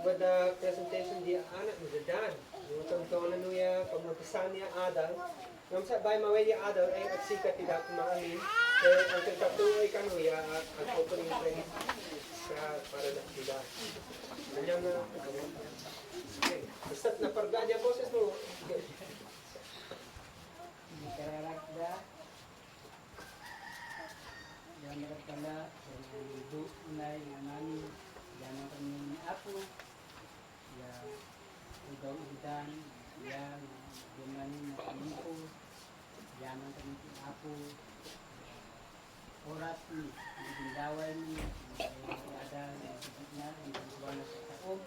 with the presentation dia anak mo dan. Yung tungtong na nuya pagmapisan niya adal. Ngam sa bay maway niya adal ay agsika tidak kumaamin. Kaya ang tagtatuloy ka nuya ang opening praise para na sila. Kanya na. Okay. Basta't na parga niya boses mo. Hindi kararakda. Yan pala. Yan unay nga namin. Yan ang kami apo. Yan. Ugaw udan. Yan. Yan na kami po. Yan ang kami apo. Oras ni. Nagindaway ni. Ada. Na. Nagindaway na sa taong.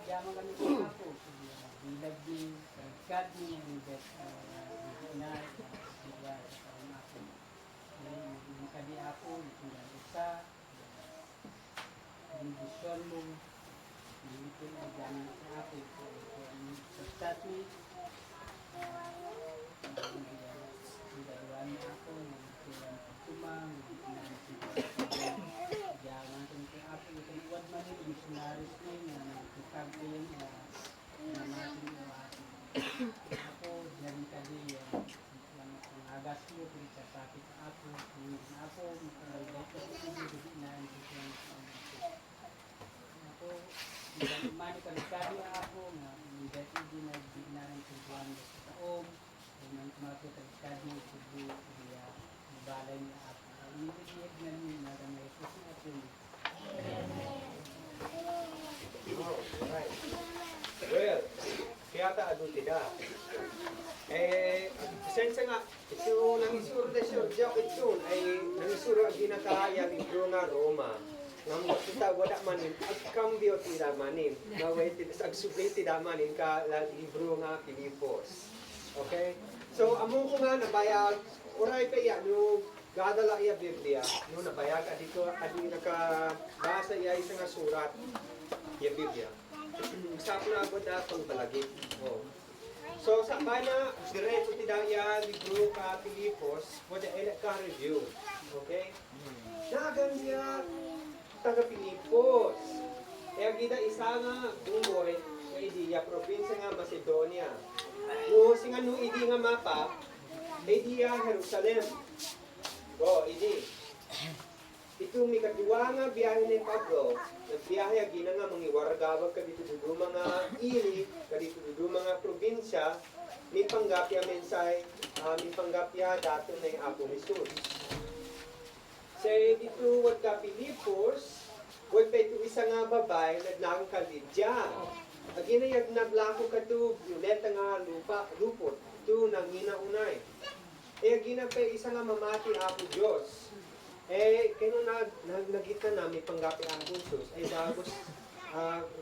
Yaman kami po apo. Bilag din. Kagkad ni. Bigat. Na. Bigat. Kadi ako, tinggal isa, kondisyon mo, hindi na gano'n sa ako, sa statue, hindi ako, nagtulang pagtumang, jangan tentu ako, yung buat man yung missionaries ni, na nagtukag ko yun, na natin ako, dyan kadi, agas mo kung sa sakit ako, ako, makalagay ko na ako, mani kalikado ako, na hindi na bignaran sa buwan sa taom, kung mako kalikado sa buwan, kaya mabalay niya ako. Inibigiyag na niya na ramay ko sa atin. Right. Well, kaya ta adult tidak. Sensa nga, ito nangisuro na siya, diyak ito, ay nangisuro ang ginakaya ni Bruna Roma. Nga mo, kita wala manin, agkambyo tida manin, naway agsubli tida manin ka libro nga Pilipos. Okay? So, among ko nga nabayag, oray pa iya, no, gadala iya Biblia, no, nabayag, adito, adi nakabasa iya isa nga surat, iya Biblia. Sa ako na agad na itong balagit. Oh. So, sa bana, diretso tidaya libro ka Pilipos, wala ka review. Okay? Nagan niya taga Pilipos. Kaya gida isa nga bungoy nga idiya, probinsya nga Macedonia. No, singa no idi nga mapa, idiya Jerusalem. Oh, idi. Ito may kadua nga biyahe ni Pablo, nagbiyahe agina nga mangiwaragawag ka dito dudu mga ili, ka dito dudu mga probinsya, may panggapya mensay, may panggapya dato na yung Apo Jesus. Say dito wag ka Pilipos, wag pa ito isa nga babay, nagnakang ka Lydia. Agina yung naglako ka ito, yuleta nga lupot, ito nangina unay. Agina pa isa nga mamati Apo Diyos. Kaya nagita na may panggapi ang Jesus, ay bagos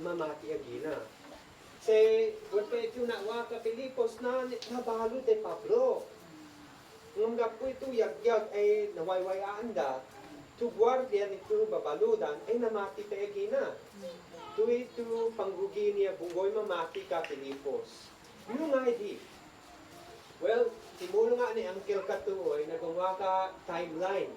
mamati agina. Say, wag pa ito na waka Pilipos na nabalod ay Pablo. Ngam po ito yagyag ay nawaywayaan da, to guardia nito babaludan ay namati pa agina. Ito panggugi niya bungoy mamati ka Pilipos. Ano nga di? Well, simulo nga ni Uncle Katuoy, nagawa ka timeline.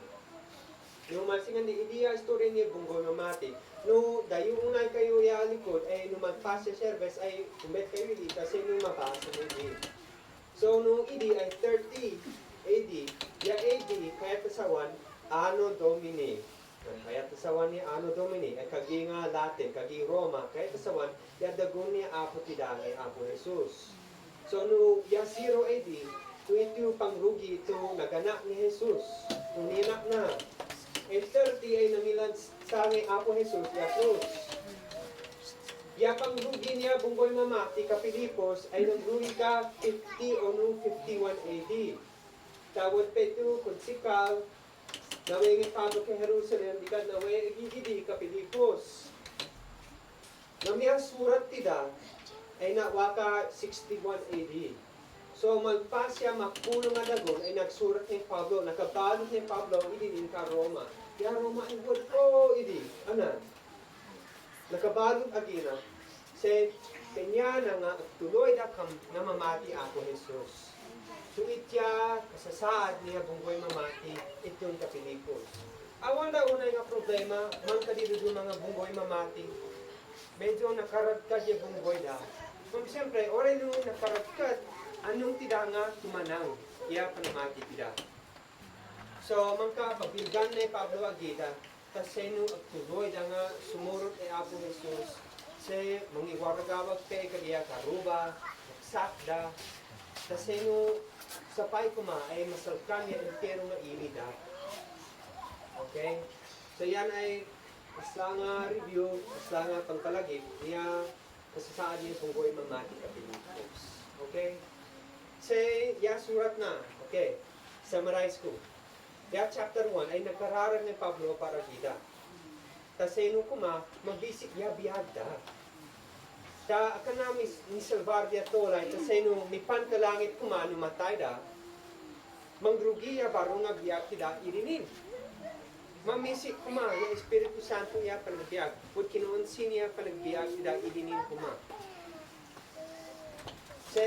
No masingan di idea story ni Bunggoy mamati. No dayo unay kayo ya likod ay no magpass sa service ay umet kayo di kasi no mapasa mo di. So no idi ay 30 AD. Ya AD kaya tasawan Anno Domini. Kaya tasawan ni Anno Domini ay kagi nga Latin, kagi Roma. Kaya tasawan ya dagon ni Apo tidang ay Apo Jesus. So no ya 0 AD ito pangrugi ito naganak ni Jesus. Nung ninak na and 30 ay namilan sa aming Apo Jesus, ya cruz. Ya pangrugi niya bunggoy mamati ka Pilipos ay nangrugi ka 50 o nung 51 AD. Tawad pa ito kung sikal, naway Pablo kay Jerusalem, di ka naway igigidi ka Pilipos. Namiyang surat tida ay nawaka 61 AD. So magpasya mapuno nga dagon ay nagsurat ni Pablo, nakabalot ni Pablo, idinin ka Roma. Kaya Roma ay word ko, idi. Ano? Nakabalot agina. Say, kanya na nga, tuloy na kam na mamati ako Jesus. So itya, kasasaad niya bunggoy mamati, itong kapilipos. Awan na unay nga problema, man kadito mga bunggoy mamati. medyo nakaragkad yung bunggoy da. Kung siyempre, oray nung nakaragkad, anong tida nga tumanang, iya panamati tida. So, mangka, pagbilgan na yung Pablo Agida, kasi nung agtuloy da nga sumurot ay Apo Jesus, say, mangiwaragawag pe kaya karuba, nagsakda, kasi nung sapay kuma ay masalkan niya entero nga ili da. Okay? So, yan ay basta nga review, basta nga pangkalagip, niya kasasaan niya kung ko'y mamati ka Pilipos. Okay? Say, ya surat na. Okay. Summarize ko. Ya chapter 1 ay nagkararag ni Pablo para kita. Kasi nung kuma, magbisik ya biyagda. Ta, akan namin ni salvar dia tolay, kasi nung mipan ka langit kuma, numatay da, mangrugi ya baro nga biyag kita irinin. Mamisik kuma, yung Espiritu Santo niya panagbiag. Kung kinuunsin niya panagbiag, tidak ilinin kuma. Sa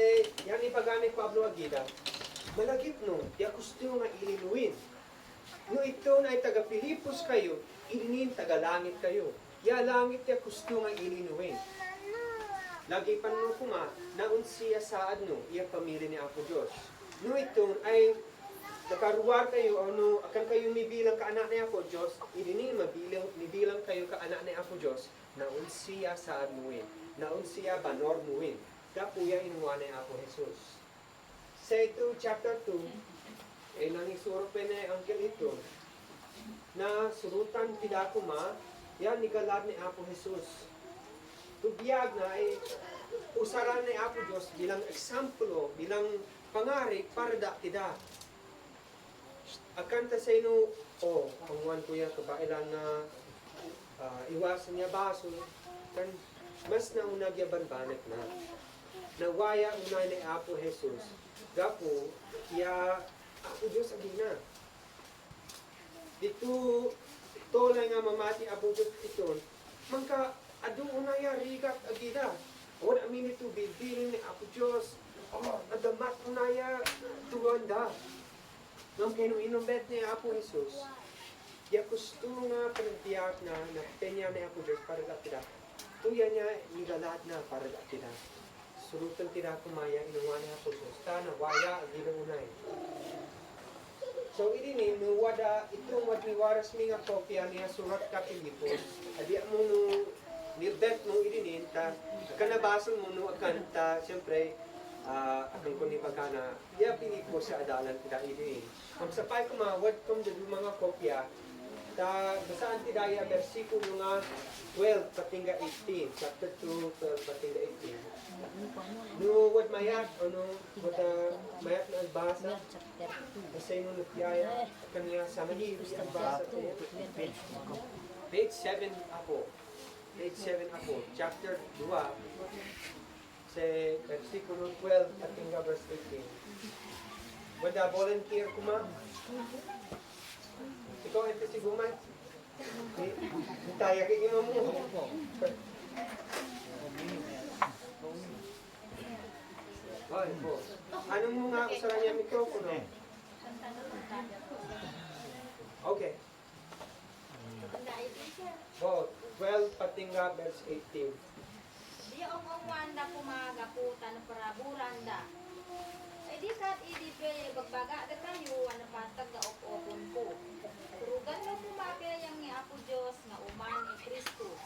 yan ipagamit Pablo Agida, malagip no, ya gusto nga ilinuin. No ito na ay taga-Pilipos kayo, ilinin taga-langit kayo. Ya langit ya gusto nga ilinuin. Lagi pa no kuma, naunsiya saad no, iya pamilya ni Apo Diyos. No ito ay nakaruwar kayo, ano, akan kayo mibilang ka anak ni Apo Diyos, ilinin mibilang kayo ka anak ni Apo Diyos, naunsiya sa anuin, naunsiya banor nuin. Dapuya inuwa ni Apo Jesus. Sa ito, chapter 2, ay nangisuro pa na ang ito, na surutan tidakuma, yan nigalad ni Apo Jesus. Tubiyag na ay usaran ni Apo Diyos bilang eksemplo, bilang pangarik para da tida. Akan ta sa ino, panguan ko yan, kabailan na iwasan niya baso, kan mas naunag yaban banat na. Nawaya unay ni Apo Jesus, gapo, iya Apo Diyos agina. Dito, tolay nga mamati Apo Diyos ito, mangka, adong unaya rigat agina. O amin ito, bibilin ni Apo Diyos, adamat unaya tuwanda. Nung kinuinumbet ni Apo Jesus, ya gusto nga panagbiyak na napenya ni Apo Diyos para gatida. Tuya niya nigalat na para gatida. Surutan tira kumaya inuwa ni Apo Diyos. Tana, waya, ginang unay. So, ini nuwada, itong wadniwaras mi nga kopya niya surat ka Pilipos. Adi mo nung nilbet mo irinin, ta, kanabasol mo nung akan, ta, siyempre, akan ko ni pagkana, ya Pilipos sa adalan tida irinin. Ang sapay ko mawad kong mga kopya, ta basaan tidaya versikulo nga 12 patinga 18, chapter 2, 12 patinga 18. No, wad mayat, ano, wad mayat na agbasa, kasi nung nagpiyaya, kanya sa manili agbasa ko. Page 7 ako. Page 7 ako, chapter 2, sa versikulo 12 patinga verse 18. Wada volunteer kuma. Ikaw ito si Gumay. Taya kay imo mo. Hoy, po. Anong mga usaran niya mikropono? Okay. Bo, 12 patinga verse 18. Di ang wanda kumagaputan para buranda. Ay di kat idipe bagbaga da kayo ano patag da opopon ko. Turugan no kumapya yang ni Apo Dios nga uman ni Kristus.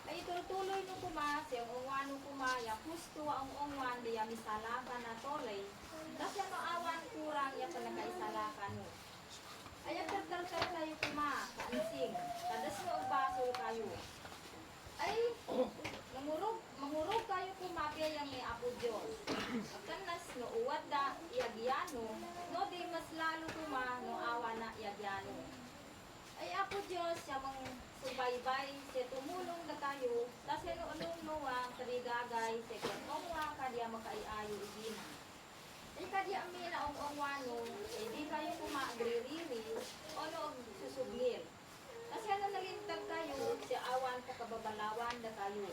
Ay tuloy no kuma sa ungwan no kuma ya husto ang ungwan diya misalakan na tolay. Kasi ang awan kurang ya panakaisalakan mo. Ay tartar kayo kuma kaansing. Kadas no basol kayo. Ay mangurog kayo kumapya yang ni Apo Dios. Kanas no uwad da iagyano, no di mas lalo kuma no awa na iagyano. Ay Apo Dios siya mang subaybay siya tumulong na tayo, kasi no anong nuwa karigagay siya kaya kadya makaiayo igina. Ay kadya amin na ong-ongwano, di kayo kumaagririri, o no susublir. Kasi ano nalintag kayo, siya awan pa kababalawan da kayo.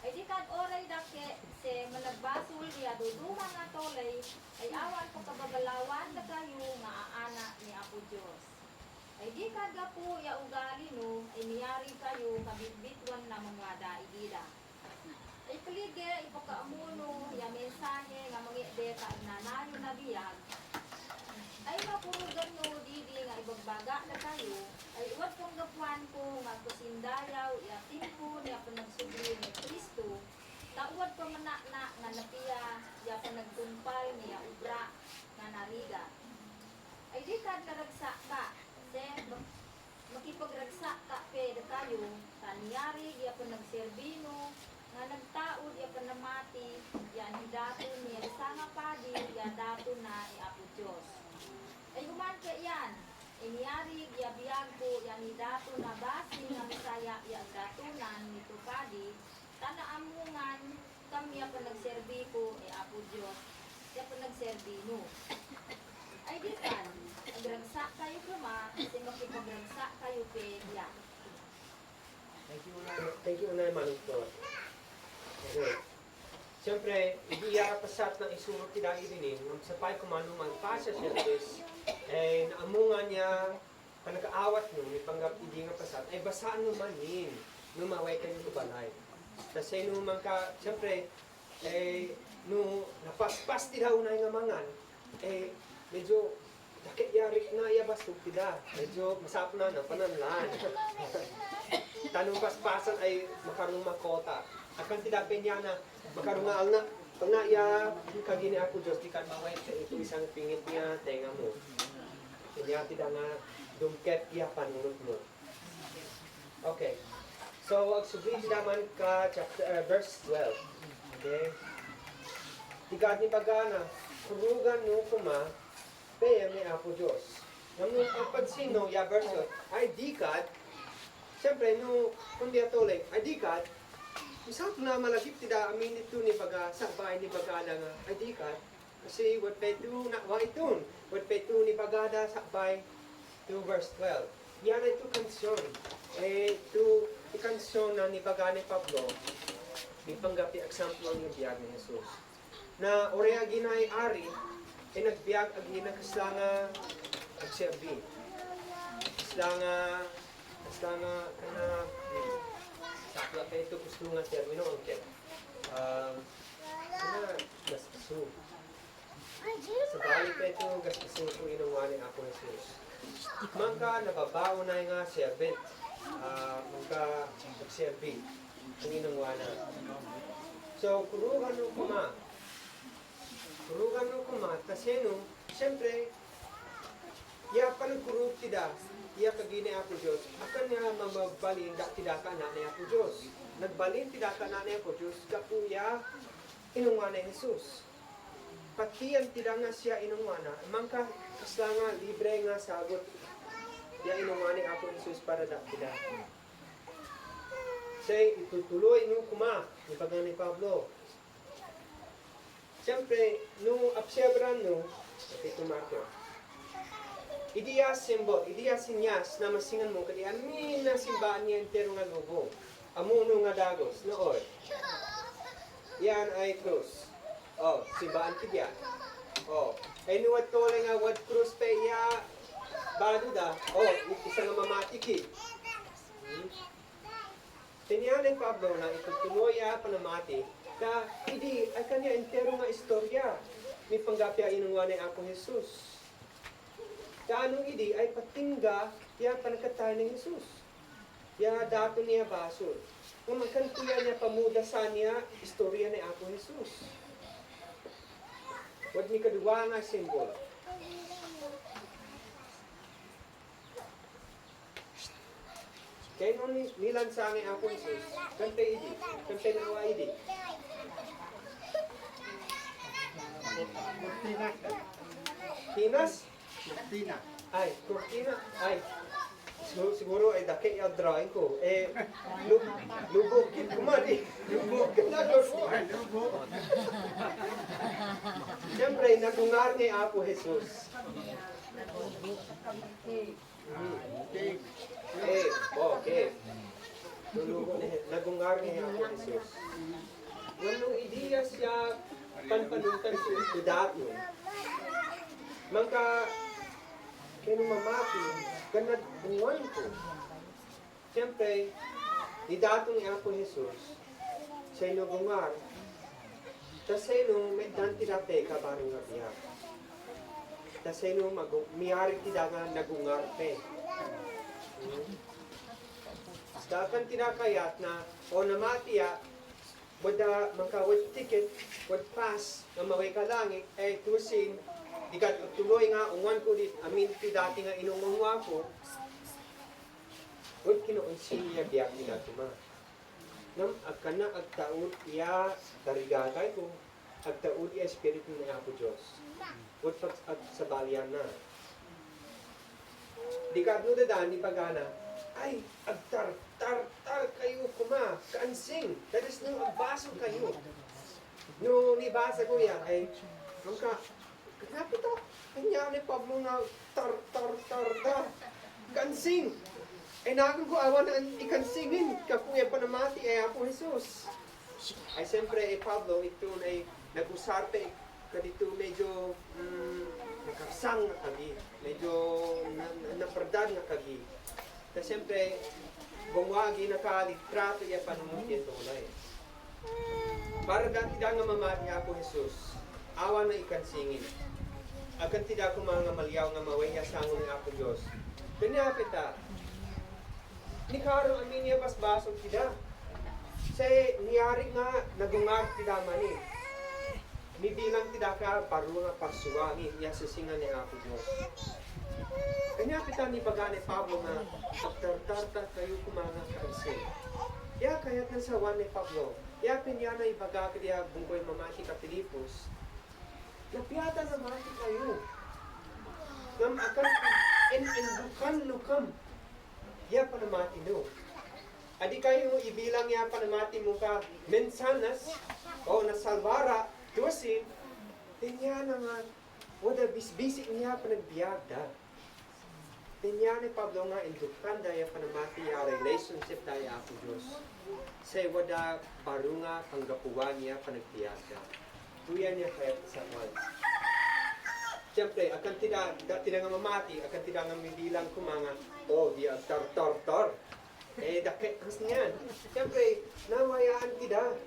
Ay di kad oray dake se managbasol diya duduma nga tolay ay awan pa kababalawan da kayo nga aana ni Apo Dios. Ay di kada po ya ugali no, ay niyari kayo kabitbitwan na mga daigida. Ay palige ipakaamuno, ya mensahe nga mga ide kaagnanayo na biyag. Ay mapurugan no, didi nga ibagbaga na kayo, ay iwat kong gapuan ko nga kusindayaw, ya timpo, ya panagsubli ni Kristo, tauwad pa manakna nga napiya, ya panagtumpal niya ubra nga nariga. Ay di kad karagsa ka, makipagragsa ka pwede kayo, taniyari, ya panagserbino, nga nagtaod, ya panamati, ya hidato niya, sa nga padi, ya dato na iapo Diyos. Ay human ka yan, iniyari, ya biyag ko, ya hidato na basi nga misaya, ya datunan nito padi, tanaamungan, kami ya panagserbi ko, iapo Diyos, ya panagserbino. Ay di kan, agragsa kayo kuma, kasi makipagragsa kayo pedya. Thank you, Unay Manugtor. Okay. Siyempre, hindi pasat ng isurot tila irinin, ang sapay kumano magpasa siya is, eh, naamungan niya, panag-aawat nyo, may panggap hindi nga pasat, ay basaan mo man yun, nung maway ka nito balay. Kasi nung man ka, siyempre, eh, nung napaspas tila unay nga mangan, eh, medyo, dakit yarik na iyabasog tila, medyo masap na pananlan. Tanong paspasan ay makarong makota. Akan tidak penya na makarungal na pag na iya kagini ako Diyos di kan mawait sa ito isang pingit niya tenga mo. Kanya tidak nga dumket iya panunod mo. Okay. So ang subli naman ka chapter verse 12. Okay. Tigat ni pagana kurugan no kuma paya ni ako Diyos. Nang ang pagsino ya verse ay dikat. Siyempre no kung di atolik ay dikat. Isang na malagip tidak amin ito ni baga sabay ni baga lang ay dikat kasi what petu na wa itun what petu ni bagada sabay to verse 12 yan ito kansyon to kansyon na ni baga ni Pablo ni panggapi example ang biyag ni Jesus na orea ginay ari nagbiag agi na kaslanga agserbi kaslanga kana sakla kayo ito gusto nga termino ang ket. Gastaso. Sa balik kayo ito gastaso kung inuwanin ako Jesus. Mangka nababao na nga servant. Mangka nagserbi kung inuwanan. So, kurugan nung kuma. Kurugan nung kuma. Kasi nung, siyempre, iya pa nagkurug tida. Iya kagini ako Diyos. Akan niya mabalin tidak ka na ako Diyos. Nagbalin tidak ka na ako Diyos. Kapuya inungwana ni Jesus. Pati ang tidak nga siya inungwana. Mangka kasla nga libre nga sagot. Ya inungwana ako Jesus para tidak. Say itutuloy nung kuma. Ni pagani ni Pablo. Siyempre, nung absebran nung ito Marco. Idiya simbol, idiya sinyas na masingan mo kadi amin na simbaan niya entero nga lubo. Amuno nga dagos, nooy. Yan ay krus. Oh, simbaan kidya. Oh, ay nuwat ko lang nga what krus pa iya bado da. Oh, isa nga mamatiki. Tinyanin Pablo na itutuloy panamati ka idi ay kanya entero nga istorya. May panggapya inungwanay ako Jesus. Kaanong idi ay patingga ya panagkatay ng Jesus. Ya dato niya basol. Kung magkantuya niya pamudasan niya, istorya ni ako Jesus. Huwag ni kadua nga simbol. Kaya nung nilansangin ako Jesus, kantay idi. Kantay nawa idi. Hinas? Cortina. Ay, cortina. Ay, siguro ay daki yung drawing ko. Eh, lubog. Kumari. Lubog. Siyempre, nagungar ni Apo Jesus. Okay. Nagungar ni Apo Jesus. Nung ideya siya panpanutan siya tudat mo. Mangka kaya mamati, kanad bungan ko. Siyempre, ni datong Apo Jesus, sa inyo bungar, tas sa inyo may danti dati ka barong nga biya. Tas sa inyo miyari tida nga nagungarte. Dakan tinakayat na o namatiya, wada magkawad ticket, wad pass, na maway ka langit, eh tusin, ikat tuloy nga, ungan ko dit, amin ti dati nga inungungwa ko, wad kinuunsin niya biyak nila tuma. Nam, agkana agtaud iya, tarigatay ko, agtaud iya espiritu ni Apo Diyos. Wad pag sa balyan na. Di ka dadaan, di pagana, ay, agtar-tar-tar kayo kuma, kaansing, talis nang agbaso kayo. No, nibasa ko yan, ay, mangka, kapit to, kanya ni Pablo na tar-tar-tar da, kaansing. Ay, nakang ko awan na ikansingin, kakuya pa namati, ay Apo Jesus. Ay, siyempre, Pablo, ito ay nag-usarte, kadito medyo nakapsang na kagi, medyo naperdad na kagi. Kasi siyempre, bumwagi na kalitrato iya panungutin tunay. Para dati da nga mamati Apo Jesus, awa na ikansingin. Akan tida ko mga malyaw nga mawaya sangon ni Apo Diyos. Pinapita, ni Karo amin niya basbasog tida. Say, niyari nga nagungar tida mani. Nibilang tida ka paru nga pagsuwangi, iya sisingan ni Apo Diyos. Kanya kita ni bagani Pablo na pagtartarta kayo kumanga kaansin. Ya kayat na sa wan ni Pablo. Ya pinya na ibaga kaya bungkoy mamati ka Pilipos. Napiyata na mati kayo. Ngam akan en lukam. Ya panamati no. Adi kayo ibilang ya panamati mo ka mensanas o nasalvara tusin. Tinya na nga wada bisbisik niya panagbiagda. Tinya ni Pablo nga indukan daya panamati ya relationship daya Apo Diyos. Say wada barunga panggapuan niya panagbiagda. Tuya niya kaya sa one. Siyempre, akan tidak nga mamati, akan tidak nga mibilang kumanga, oh, dia tar. Eh, dakit kas niyan. Siyempre, nawayaan tidak.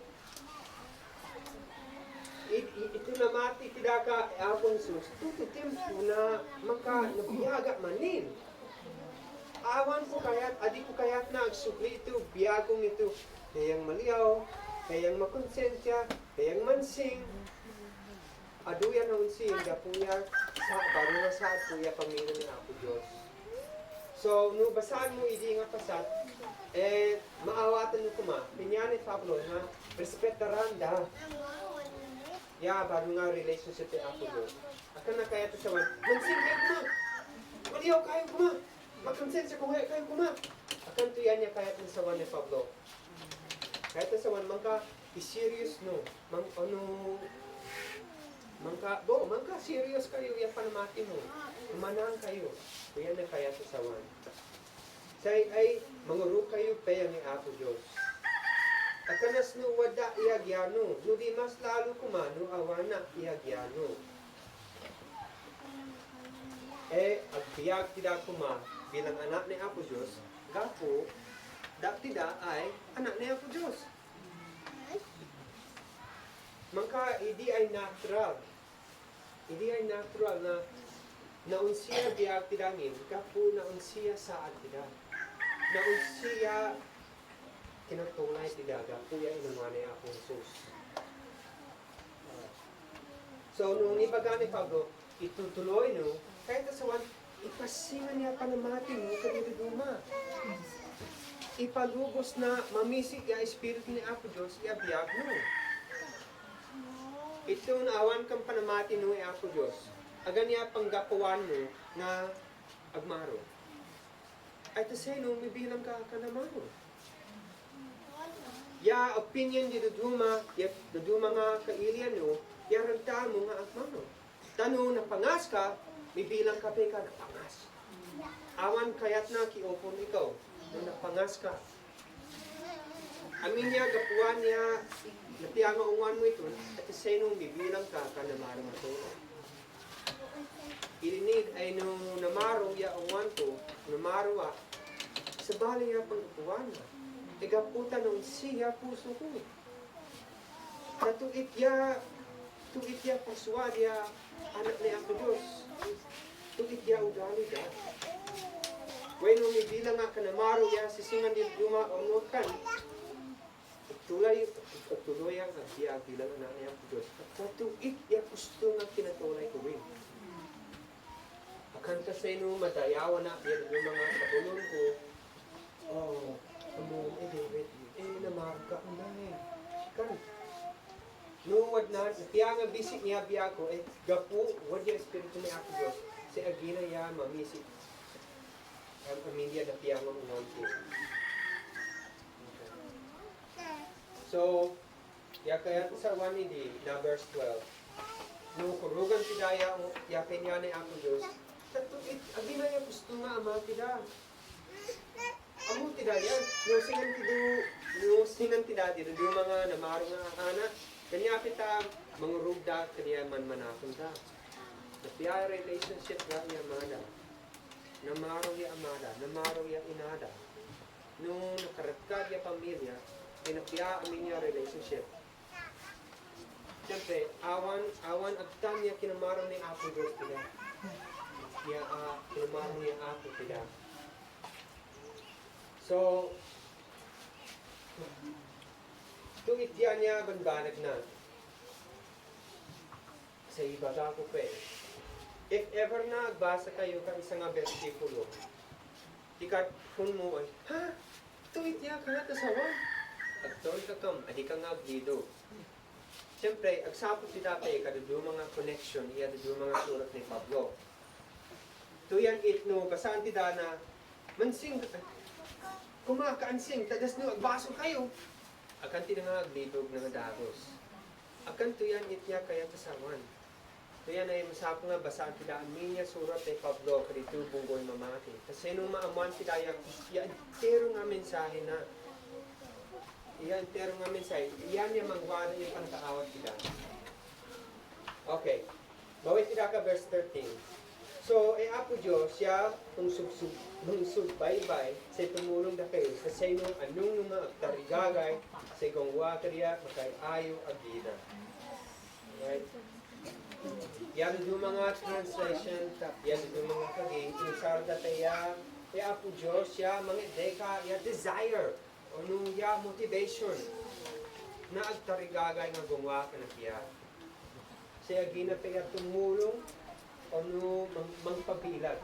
Ito na mati tidak ka Apo Jesus, tututim po na maka nabiyaga manin. Awan ko kayat, adi ko kayat na agsubli ito, biyagong ito, kayang maliyaw, kayang makonsensya, kayang mansing. Aduyan na unsing, gapuya, baru na saad kuya pamilya ni Apo Diyos. So, no basahan mo, hindi nga pasat, eh, maawatan mo kuma, pinyani Pablo na, respetaran da. Ya, baru nga relationship ni Apo Diyos. Akan na kaya ito sa wan, mansing kayo kuma, maliyaw kayo kuma, makonsensya ko kayo kuma. Akan tuyan niya kaya ito sa wan ni Pablo. Kaya ito sa wan, mangka, i-serious no, mangka serious kayo, yan panamati mo. Umanang kayo. Kuya na kaya sa sawan. Say ay manguruk kayo paya ni Apo Diyos. Akanas no wada iagyano, no di mas lalo kumano awana iagyano. Eh, agbiag tidak kuma bilang anak ni Apo Diyos, gapo, tidak ay anak ni Apo Diyos. Mangka, hindi ay natural. Hindi ay natural na naunsiya biyak tidangin, kapo naunsiya saad tidak. Naunsiya kinatulay tidak, kapo yan inuman ni Apo Jesus. So, nung ibaga ni Pablo, itutuloy no, kahit asawan, ipasingan niya panamati mo kaniliduma. Ipalugos na mamisik ya espiritu ni Apo Diyos, iabiyag mo. Ito na awan kang panamati no Apo Diyos. Agan niya panggapuan mo na agmaro. Ay tasay no, may bilang ka kanamaro. Ya opinion di duduma, ya duduma nga kailian no, ya ragta mo nga agmaro. Tano na pangas ka, may bilang ka ka na pangas. Awan kayat na kiopon ikaw, na napangas ka. Amin niya, gapuan niya, natiyang ungan mo ito, at sa nung bibilang ka, kanamara matulog. Ilinid ay nung namaro ya uwan ko, namaro sa bali ya pang-upuan. Igaputan nung siya puso ko. Tuit ya puswa dia anak ni ako Diyos. Tuit ya ugali da. When umibilang nga ka namaro ya sisingan din luma o kan. Tuloy ang agbiag bilang anak ni ako Diyos. Tuit ya gusto nga kinatulay ko rin. Akan kasi nung madayawan na yung mga kabulong ko, David, namaro ka unay. Kan, nuwad na, kaya nga bisik niya biya ko, gapu, wad yung espiritu ni ako Diyos, si Agina ya mamisik. Ang pamilya na piya nga unang ko. So, kaya sa wani di, na verse 12, nung kurugan si Daya, yakin niya ni ako Diyos, Agina ya gusto nga ama tida. Amo tida yan. Yung singan tida dito, yung mga namaro nga anak. Kanya kita mga rugda, kanya manmanakon ta. Napiya relationship nga niya amada. Namaro ya amada, namaro ya inada. Nung nakaratag ya pamilya, pinapiya amin niya relationship. Siyempre, awan agtan niya kinamaro ni Apo Diyos tida. Niya kinamaro niya Apo tida. So, tuwid niya banbanag na. Sa iba ko pa eh. If ever na agbasa kayo ka isang versikulo, ikat kung mo ay, ha? Tuwid niya ka na tasawan. Agtol ka kam, adi ka nga agdido. Siyempre, agsapot si tatay, kadado mga connection, iya do mga surat ni Pablo. Tuyan itno, basaan ti dana, mansing, kumakaansing, tadas nyo, agbaso kayo. Akan ti nga aglibog nga dagos. Akan tuyan itnya kaya kasawan. Tuyan ay masap nga basaan ti daan minya surat ni Pablo kadito bunggoy mamati. Kasi nung maamuan ti daya, yan tero nga mensahe na. Yan tero nga mensahe. Yan yung mangwala yung pangkaawat ti daan. Okay. Bawit ti ka verse 13. So, Apo Diyos, siya kung subaybay sa tumulong na kayo sa saynong anong mga tarigagay sa ikong wakariya makayayo agina. Right? Yan yung mga translation, yan yung mga kaging, inisarda tayo, Apo Diyos, siya mga deka, ya desire, o nung ya motivation, na agtarigagay nga gumawa ka na siya. Siya agina tayo tumulong, o no mangpabilag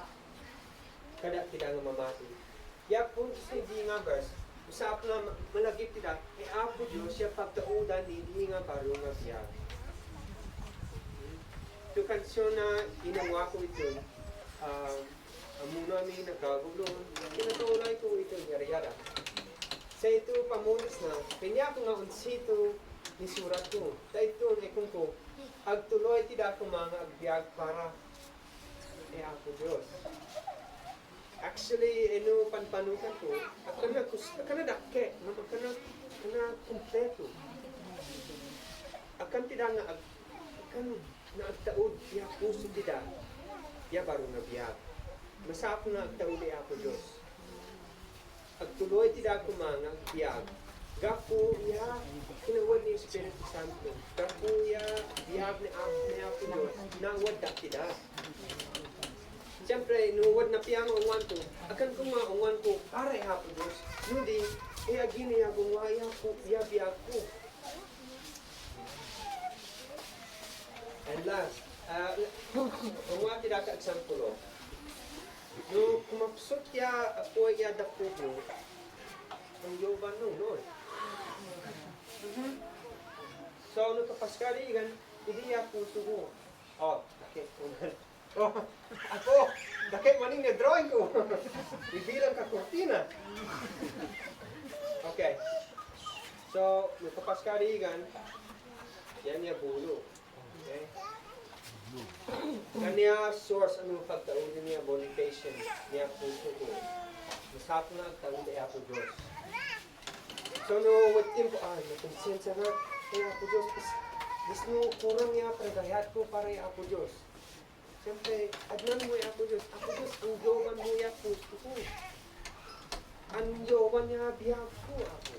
kada kita nga mamati. Ya po si di nga verse, usap na malagip kita, Apo Diyos siya pagtaudan ni di nga baro nga biyag. Ito kansyon na inawa ko ito, amuna mi nagagulong, kinatulay ko ito yara-yara. Sa ito pamunas na, kanya ko nga unsito ni surat ko. Ta ito, kung ko, agtuloy tidak ko mga agbiag para Apo Diyos. Actually, panpanutan ko, akan na dake, akan na kompleto. Akan tidak nga, akan na agtaod, ya puso tidak, ya baro na biyag. Masap na agtaod ni Apo Diyos. Agtuloy tidak ko mga biyag. Gapo ya, kinawad ni Espiritu Santo. Gapo ya, biyag ni Apo Diyos, nawad da tidak. Siyempre, nuwad na piyang unwan ko, akan ko nga unwan ko, para Apo Diyos, hindi, agini ya gumaya ko, biyag ko. And last, unwan tidak ka eksampulo. No, kumapsot ya, ako ya dapo ko, ang yoban nung noon. So, nung kapaskari yan, hindi ya puso ko. Oh, okay, oh, ako, dakit maning na drawing ko. Ibilang ka kurtina. Okay. So, nagpapaskarigan, yan niya bulo. Okay? Kanya source, anong pagtaulin niya, bonification niya puso ko. Masap na ang taon ni Apo Diyos. So, no, what tempo, nakonsensya nga, kaya Apo Diyos, gusto kurang niya, pagayat ko para Apo Diyos. Siyempre, adnan mo Apo Diyos. Apo Diyos, ang yowan mo ya pusto ko. Ang yowan niya biyag ko, Apo.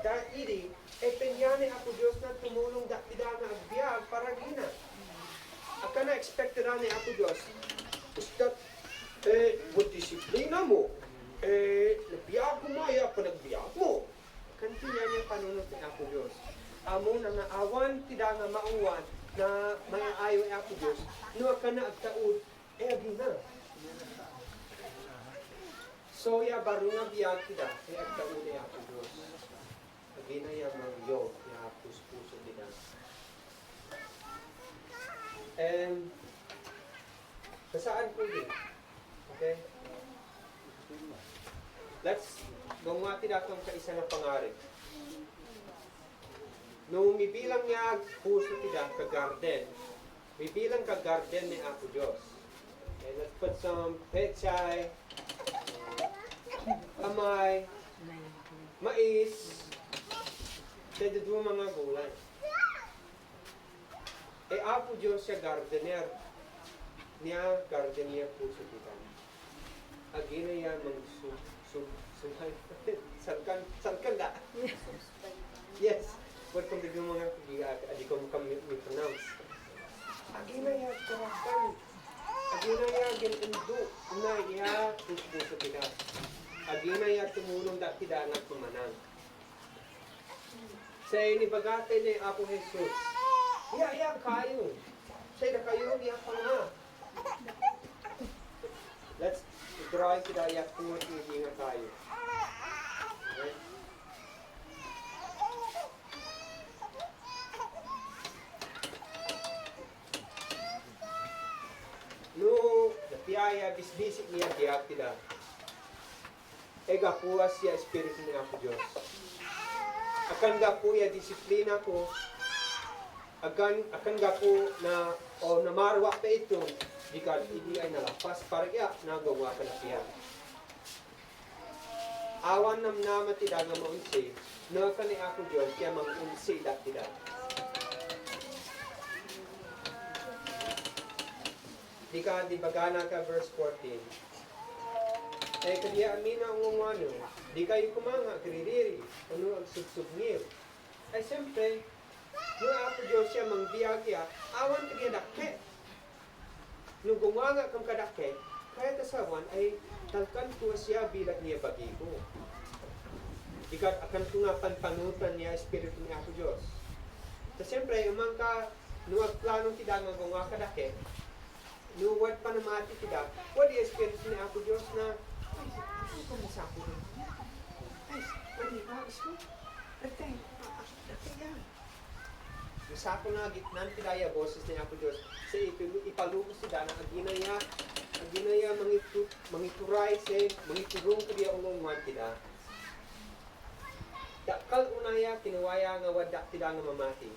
Dahil penyani Apo Diyos na tumulong tidak na agbiag para gina. Akan na expected ni Apo Diyos. Ustad, disiplina mo. Nabiyag mo maya, panagbiag mo. Kanti niya panunod ni Apo Diyos. Amo na naawan, tidak nga mauwan, na maayo ni Apo Diyos. No akan na agtaod, agina. So, ya baru nga biyag tidak, agtaod ni Apo Diyos. Agina ya magyog, ya puso tidak. And, kasaan po din? Okay? Let's gumawa tidak kang kaisa na pangarip. Nung mibilang niya puso tidak ka garden, mibilang ka garden ni Apo Diyos. Okay, let's put some pechay, amay, mais, kaya doon mga gulay. Apo Diyos siya gardener. Niya gardener puso kita. Agina niya salkan da. Yes. Buat kung bigyan mga adi ko kami pronounce. Agina niya karakan. Agina niya ginendo. Na iya puso kita. Agina niya tumulong da tidak nga tumanang. Sa inibagate ni Apo Jesus. Ya kayo. Say na kayo, ya pa nga. Let's try kita ya po hindi nga tayo. Okay? No, napiyaya bisbisik niya diyak kita. Ega puas ya espiritu ni Apo Diyos. Akan ga po ya disiplina ko. Akan ga po na namarwa pa ito, di ay nalapas para kaya nagawa ka na siya. Awan nam nama tidak nga maunsi, na ka ni Apo Diyos, kaya mangunsi dak tidak. Di bagana ka verse 14. Kaya amina ang umano, di kayo kumanga, kiririri, ano ang sugsugngil. Ay siyempre, yung Apo Diyos siya mangbiyagya, awan kaya dakhe. Nung gumanga kang kadakhe, kaya tasawan ay talkan ko siya bilang niya bagibo. Ikat akan ko nga panpanutan niya espiritu ni Apo Diyos. So siyempre, umang ka, nung planong tidak nga gumanga kadakhe, nung wad pa namati tidak, wad yung espiritu ni Apo Diyos na, ay, ano ko masapo rin? Ay, wadi, bakis ko? Atay, yan. Sa ako na gitnan tidaya boses ni Apo Diyos sa ipalubos si Dana ang ginaya mangituray sa mangiturong ko diya ulungan tida. Dakal unaya kinuwaya nga wada tida nga mamati.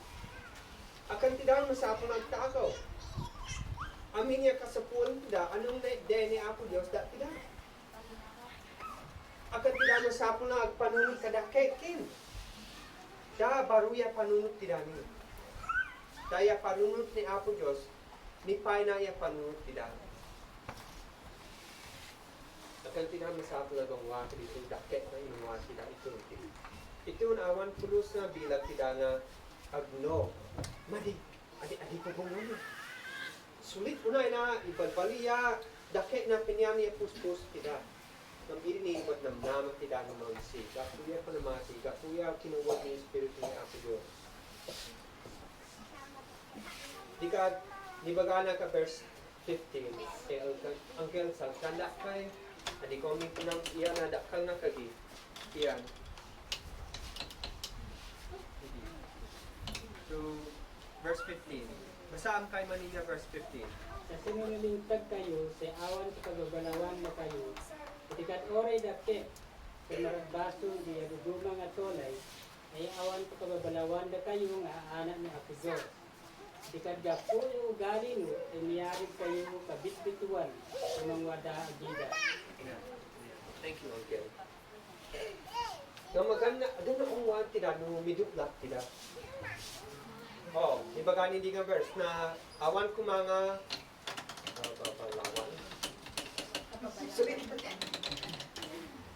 Akan tida nga sa ako nagtakaw. Amin niya kasapul tida anong de ni Apo Diyos da tida. Akan tida nga sa ako na agpanunod kada kekin. Da baruya panunod tida ni. Daya panunod ni Apo Diyos, ni Pai na iya panunod tidak. Akan tidak masapo na gawang dito, dakit na inuwa tidak ito. Ito na awan pulos na bilag tidak nga agno. Madi, adi ko gawang sulit unay na ibalbaliya, dakit na pinyani puspos tidak. Nang ininigod ng naman tidak ng mga isi. Kakuya pa namati, kakuya kinuwag ni Espiritu ni Apo Diyos. Di bagana ka verse 15, ang kelsal, kanda kay, adi ko may pinang iyan na dakal na kagi, iyan. So, verse 15. Basaan kay Manila verse 15. Sa sinulintag kayo, sa awan sa kagabalawan na kayo, itikat oray dake, sa maragbaso di aduduma nga tolay, ay awan sa kagabalawan na kayo nga anak ni Apo Diyos. Itikat gapo yung ugali no, ay niyarig kayo kabitbituan sa mga wada agida. Thank you, Uncle. Na maganda, doon na kung wan tida, nung miduplak tida. Oh, ibaga hindi nga verse na awan ko mga palawan. Sulit.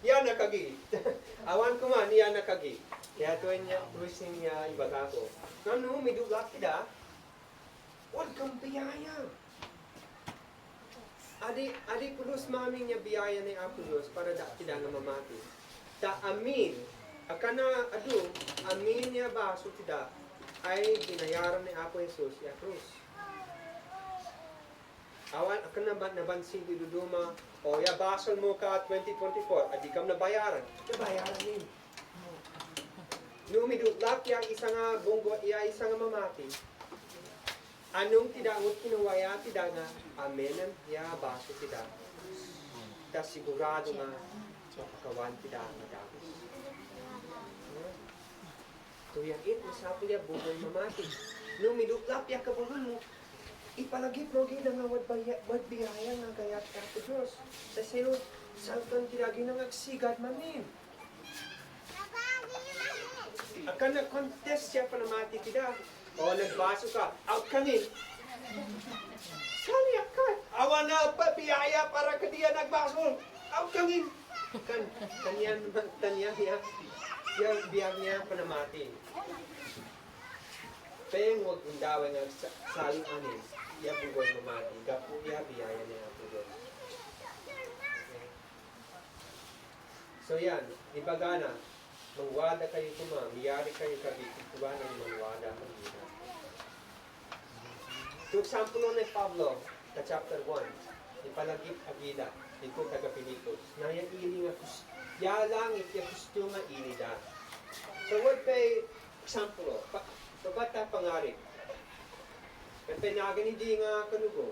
Yan nakagi. Awan ko man, yan nakagi. Kaya tuwin niya, tuwisin niya ibaga ko. Ngano, may dulak kita. Huwag kang biyaya. Adi kulus maming niya biyaya ni Apo Diyos para da kita na mamati. Ta amin. Akana adu, amin niya ba so tida ay binayaran ni Apo Jesus ya krus. Awan akan nabansin di duduma o ya basol mo ka 2024 adi kam nabayaran. Nabayaran ni. Numidulak ya isa nga bunggo ya isa nga mamati. Anong tidawat kinuwaya tida nga amen ya baso tida. Ta sigurado nga kawan tida nga dapos. Tuyang it masapo ya bunggoy mamati. Numidulak ya kabulon mo ipalagi progi na nga wad biyaya nga gayat ka po Diyos. Sa sino saltan tiragi na agsigad manin. Akan na contest siya panamati tida. O nagbaso ka, out kanin. Sali akat. Awan na pa biyaya para kadiya nagbaso. Out kanin. Kanyan niya. Yung biyag niya panamati. Peng wag undawa nga saling anin. Iya bugoy mamati. Gapu iya biyaya niya po Diyos. So yan, ibaga na. Mangwada kayo kuma, miyari kayo kabituwa ng mangwada kanina. To example ni Pablo, sa chapter 1, ipalagip agida, ito taga Pilipos, na yung ili nga, ya langit, ya gusto nga ili da. So what kay example, pabata pangarik. Kaya nagan hindi nga kanugo.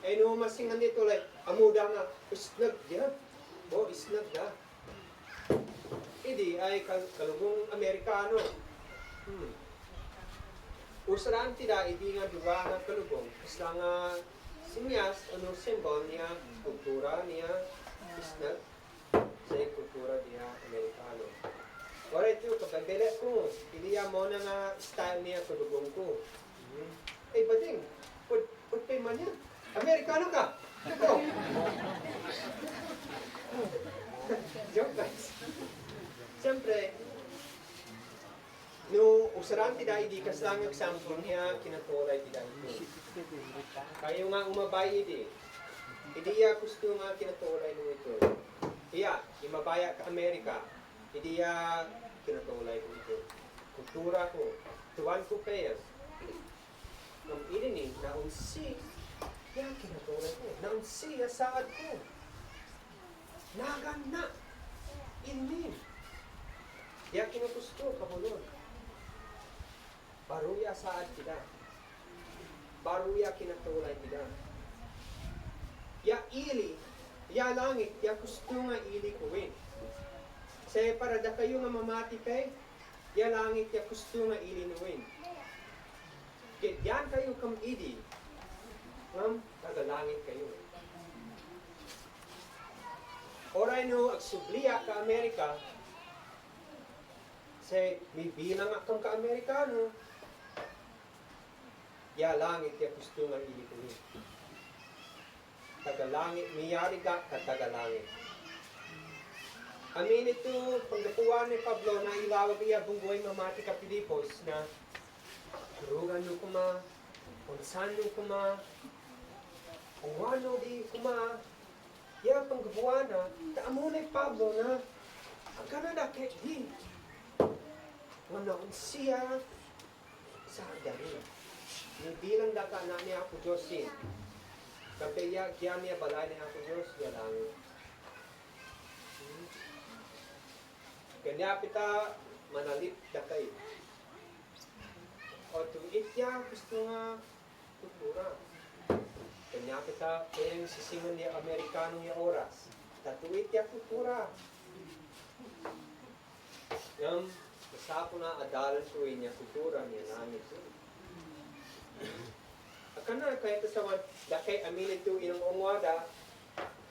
Eh no masingan dito, like, amuda nga, usnag, yeah. O, isnag na. Hindi ay kalugong Amerikano. Usaran tida, hindi nga diba nga kalugong. Basta nga sinyas, ano symbol niya, kultura niya, isnag. Sa kultura niya, Amerikano. Ora ito, kapag dele ko, hindi mo na nga style niya kalugong ko. Eh, bading, put pay man yan. Amerikano ka! Ito! Joke guys. Siyempre, no usaran tida idi kaslang example niya kinaturay tida ito. Kayo nga umabay idi. Idi ya gusto nga kinaturay mo ito. Iya, imabaya ka Amerika. Idi ya kinaturay ko ito. Kultura ko. Tuwan ko payas. Ang idi ni naunsi. Yan kinaturay ko. Naunsi ya saad ko. Nagan na. Inmin. Kaya kinukusto, kabulon. Baruya saad kita. Baruya kinatulay kita. Ya ili, ya langit, ya gusto nga ili kuwin. Kasi para da kayo nga mamati kay, ya langit, ya gusto nga ili nuwin. Kaya yan kayo kam ili, ngam tagalangit kayo. Oray no, agsubliya ka Amerika, say, may bilang akang ka Amerikano, ya langit, ya gusto nga ilikunin. Tagalangit, miyari ka, katagalangit. Amin ito, pagdapuan ni Pablo, na ilawag iya bunggoy mamati ka Pilipos, na kurugan no kuma, unsan no kuma, uwano di kuma, ya panggabuana, taamunay Pablo na ang kanada kay di. Manaon siya sa dali. Bilang daka na niya ako Diyosin. Kapaya kaya niya balay niya ako Diyos, ya lang. Kanya pita manalip dakay. O tuit ya gusto nga kultura. Kanya kita kayang sisingon niya Amerikano niya oras. Tatuit niya kultura. Yang masapo na adalan ko niya kultura niya langit. Akan na kaya kasawan, dakay amin ito inong ongwada,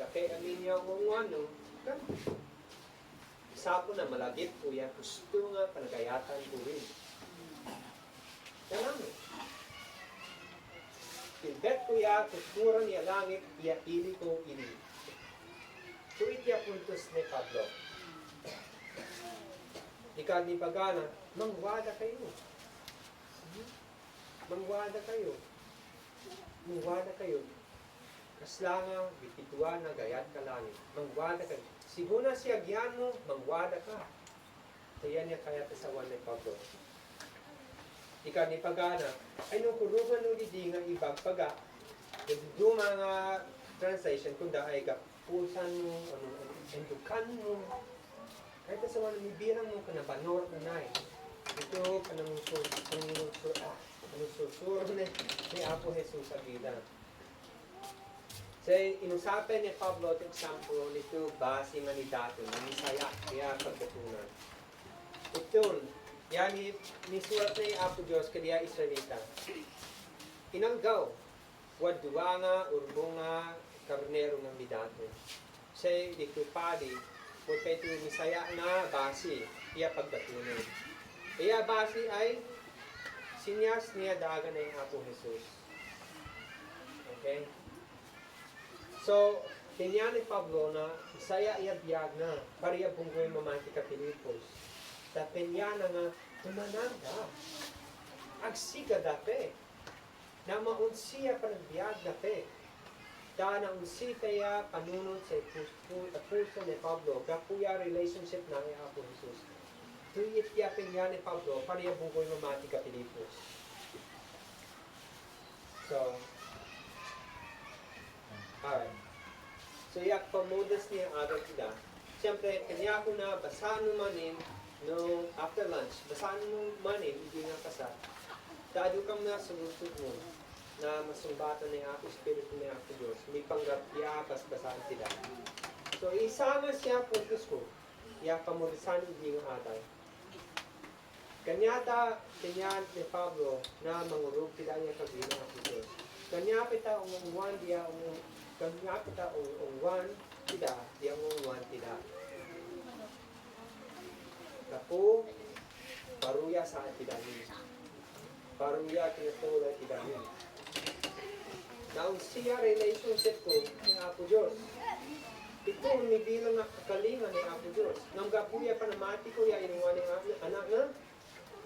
dakay amin niya ongwano, kan? sapo na malagip ko ya gusto nga panagayatan ko rin. Yan lang. Pinbet ko ya kusturan ya langit ya ili ko ili. Tuit ya puntos ni Pablo. Ika ni Pagana, mangwada kayo. Mangwada kayo. Mangwada kayo. Kaslanga, bitituan na gayat ka langit. Mangwada kayo. Siguna siya giyan mo, mangwada ka. Kaya niya kaya tasawan ni Pablo. Ika ni Pagana, ay nung kurugan nung di nga ibagpaga. Yung mga translation kung da ay gapusan mo, endukan mo. Kahit sa mga namibirang mo ka na banor na nai. Ito, kanang susuro ni Apo Jesus sa vida. So, inusapin ni Pablo at example nito base nga ni dato, ni Misaya, kaya pagkatunan. Ito, yan ni surat ni Apo Diyos kaya Israelita. Inanggaw, wadwa nga, urbo nga, karnero nga ni dato. Say, dito padi, kung ito Misaya na base, iya pagbatunan. Iya base ay sinyas niya daga na yung Apo Jesus. Okay? So, tinyan ni Pablo na Misaya iya biyag na pariya bunggoy mamati ka Pilipos. Tapin niya na nga tumanan ka. Agsiga dape. Na maunsiya pa nagbiag dape. Dahil ang unsi kaya panunod sa puso ni Pablo, kapuya relationship na ni Apo Jesus. Tuyit yapin nga ni Pablo, pariya bunggoy mamati ka Pilipos. So, alright. So, yak pamudas niya agad kita. Siyempre, kanya ko na basahan mo manin no after lunch. Basahan mo manin, hindi nga kasa. Dado kang na sulusod mo na masumbatan ni Apo Espiritu ni Apo Diyos. May panggapya, basbasahan sila. So, isama siya puntos ko. Yak pamudasan hindi nga atay. Kanyata, kanya ni Pablo na mangurog sila niya kabila ng Apo Diyos. Kanya kita umuwan dia kanya kita umuwan tidak dia umuwan tidak. Kapo paruya sa tidak ni. Paruya kinatulad tidak ni. Naung siya relationship ko ni Apo Diyos. Ito ni bilang na kakalingan ni Apo Diyos. Nang gapuya pa na mati ko ya inuwan ni anak na.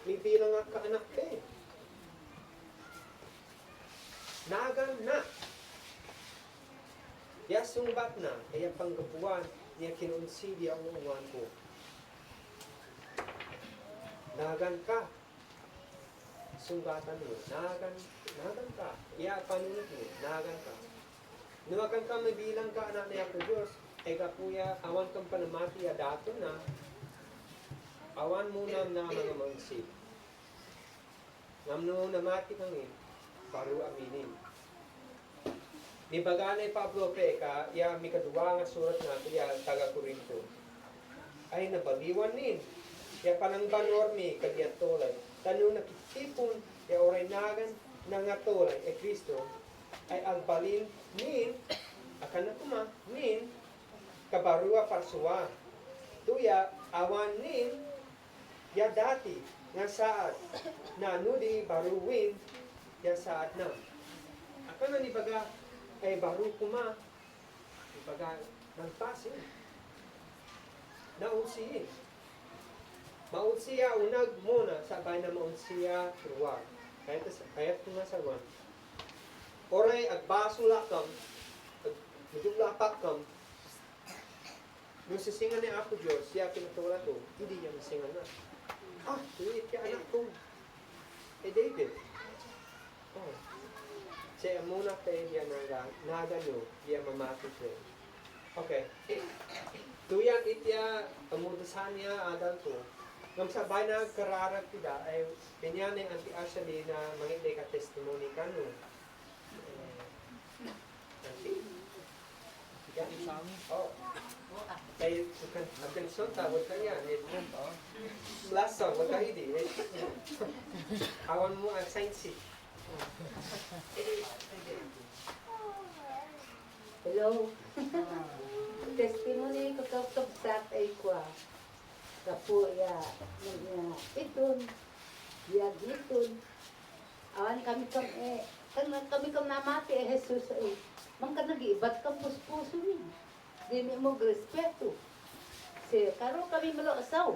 May bilang nga kaanak ka eh. Nagan na. Ya sumbat na. Kaya panggapuan niya kinunsi diya ang umuwan ko. Nagan ka. Sumbatan mo. Nagan ka. Ya panunod mo. Nagan ka. Nuwagan ka may bilang ka anak niya ko Diyos. Ay kapuya awan kang panamati ya dato na. Awan muna na mga mangsip. Ngamno namati kang baru aminin. Ni baganay Pablo Peka, ya may kaduwa nga surat nato ya taga Corinto. Ay nabaliwan nin. Ya panang banormi kadiatolay. Tanu nakitipon ya oray nagan nangatolay e Kristo ay albalin nin akan na kuma nin kabarua parsuwa. Tuya awan nin ya dati nga saat na nudi baruwin ya saat na. Akan na ni baga ay baru kuma ni baga nagpasin. Naunsiin. Maunsiya unag muna sabay na maunsiya truwag. Kayat ko nga sa wan. Oray agbasula kam nagduglapak kam nung sisingan ni Apo Diyos, siya pinatula to, hindi niya masingan na. Tuwit ka anak ko. David. Siya muna kayo diya nagano, diya mamati siya. Okay. Tuyan itya, pamudasan niya adal ko. Nung sabay na kararag tida, ay ganyan ang anti-asya din na manginday ka testimony ka no. Oh. Kaya akan sonta, wag ka yan. Last song, wag ka hindi. Awan mo ang science. Hello. Testimony ko kapag ay kwa. Kapo ya, iton, ya giton. Awan kami namati Jesus man ka nag-ibat ka puspuso ni. Di mo respeto. Si karo kami malo asaw.